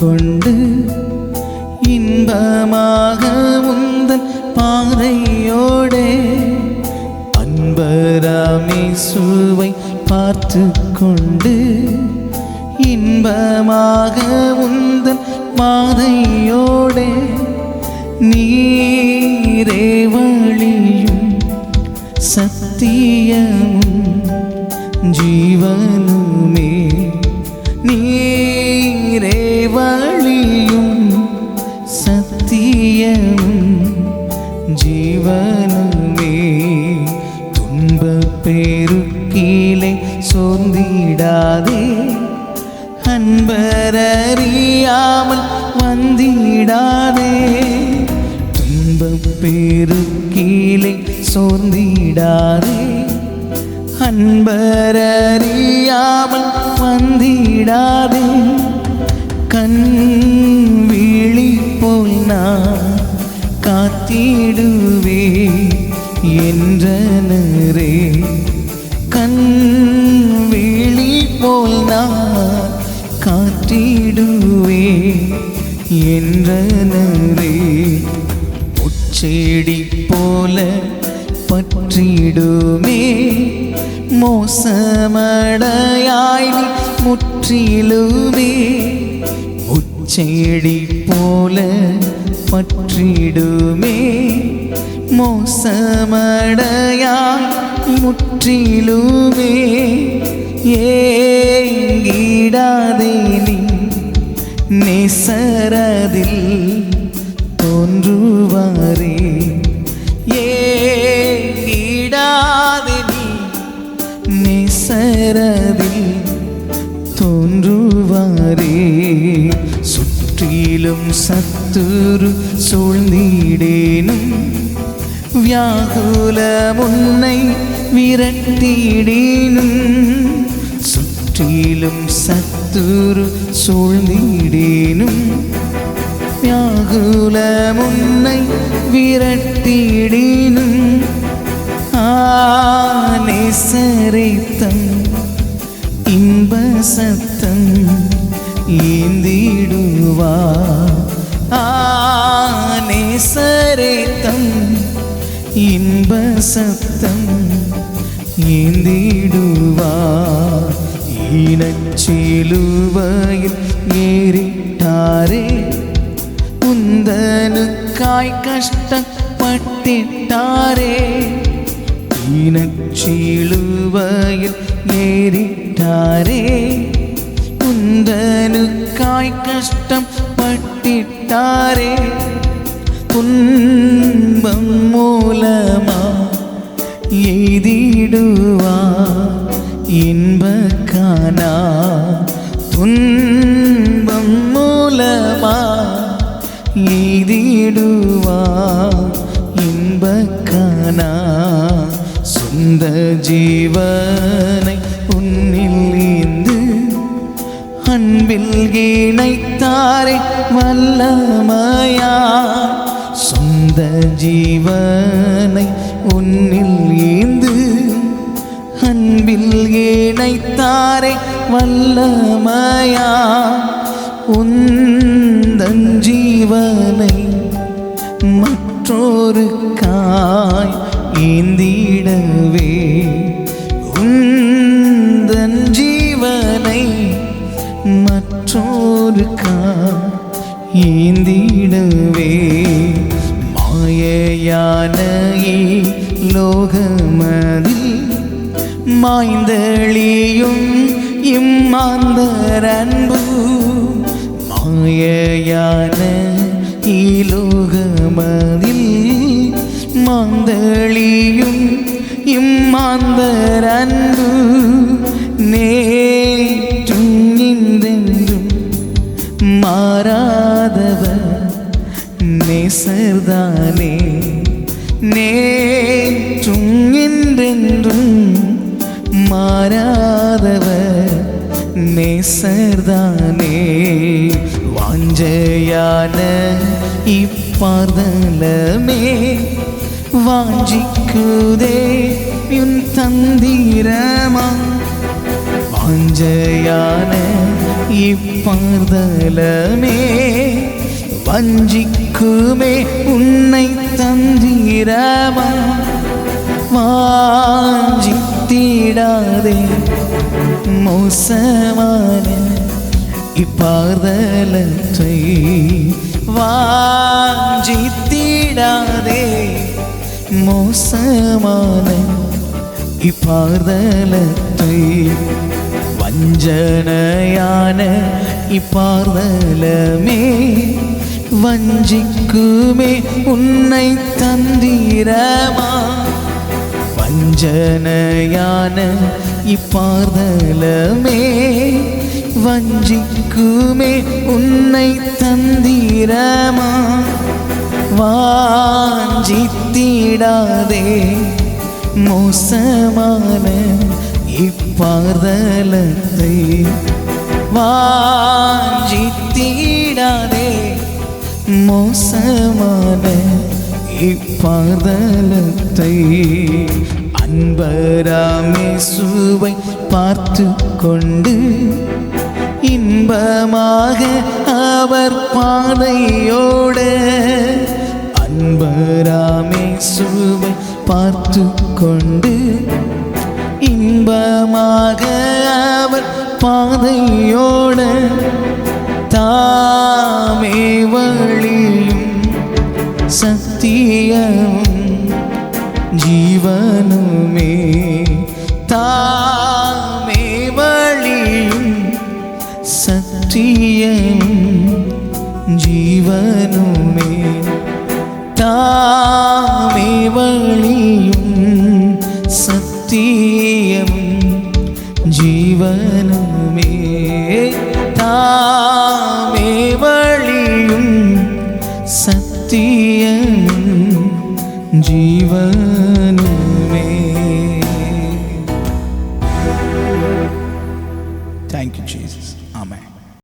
கொண்டு இன்பமாக உந்தன் பாதையோடே அன்பராமேசுவை பார்த்து கொண்டு இன்பமாக உந்தன் பாதையோடே நீரே வழியும் சத்தியமும் ஜீவனுமே நீரே வழியும் சத்தியமும் ஜீவனுமே துன்பப் பெருக்கிலே சோர்ந்திடாதே அன்பரறியாமல் வந்திடாதே துன்பப் பெருக்கிலே சோர்ந்திடாதே அன்பரறியாமல் வந்திடாதே கண் விழி போல் நான் காத்திடுவே என்றனரே கண் விழி போல் நான் காத்திடுவே என்றனரே முச்செடி போல பற்றிடுமே மோசமடையாய் நீ முற்றிலுமே முச்செடி போல பற்றிடுமே மோசமடையாய் முற்றிலுமே ஏங்கிடாதே நீ நேசரதில் தோன்றுவாரே ஏங்கிடாதே நீ நேசரதில் தோன்றுவாரே சுற்றிலும் சத்துரு சூழ்ந்திடேனும் வியாகுலம் உன்னை விரட்டிடேனும் சுற்றிலும் சத்துரு சூழ்ந்திடேனும் வியாகுலம் உன்னை விரட்டிடேனும் நேசரைத்தம் இன்ப சத்தம் ஏந்திடுவா நேசரைத்தம் இன்ப சத்தம் ஏந்திடுவா ஈனச்சிலுவையில் ஏறிட்டாரே உந்தனுக்காய் கஷ்டப்பட்டிட்டாரே ஈனச்சிலுவையில் ஏறிட்டாரே உந்தனுக்காய் கஷ்டப்பட்டிட்டாரே துன்பம் மூலமா எய்திடுவா இன்பக்கானா துன்பம் மூலமா எய்திடுவா இன்பக்கானா சொந்த ஜீவனை உன்னில் ஈந்து அன்பில் இணைத்தாரே வல்லமையா சொந்த ஜீவனை உன்னில் ஈந்து அன்பில் இணைத்தாரே வல்லமையா உந்தன் ஜீவனை மற்றொருக்காய் ஏந்திடவே உந்தன் ஜீவனை மற்றொருக்காய் ஏந்திடவே மாயையான லோகமதில் மாய்ந்தளியும் இம்மாந்தர் அன்பு மாயையான லோகமதில் மாய்ந்தளியும் இம்மாந்தர் அன்பு நேற்றும் இன்றென்றும் மாறாதவர் நேசர்தானே நேற்றும் இன்றென்றும் மாறாதவர் நேசர்தானே வாஞ்சையான இப்பார்தலமே வாஞ்சிக்குதே உன் தந்திரமா வாஞ்சையான இப்பார்தலமே வஞ்சிக்குமே உன்னை தந்திரமா வாஞ்சித்திடாதே மோசமான இப்பார்தலத்தை வாஞ்சித்திடாதே மோசமான இப்பார்தலத்தை வஞ்சனையான இப்பார்தலமே வஞ்சிக்குமே உன்னை தந்திரமா வஞ்சனையான இப்பார்தலமே வஞ்சிக்குமே உன்னை தந்திரமா வாஞ்சித்திடாதே மோசமான இப்பார்தலத்தை வாஞ்சித்திடாதே மோசமான இப்பார்தலத்தை அன்பராமேசுவை பார்த்து கொண்டு இன்பமாக அவர் பாதையோட அன்பராமேசுவை பார்த்து கொண்டு இன்பமாக அவர் பாதையோட தாமே வழியும் சத்தியமும் ஜீவனுமே தாமே வழியும் சத்தியமும் ஜீவனுமே தாமே வழியும் சத்தியம் ஜீவனுமே தாமே வழியும் சத்தியம் ஜீவன்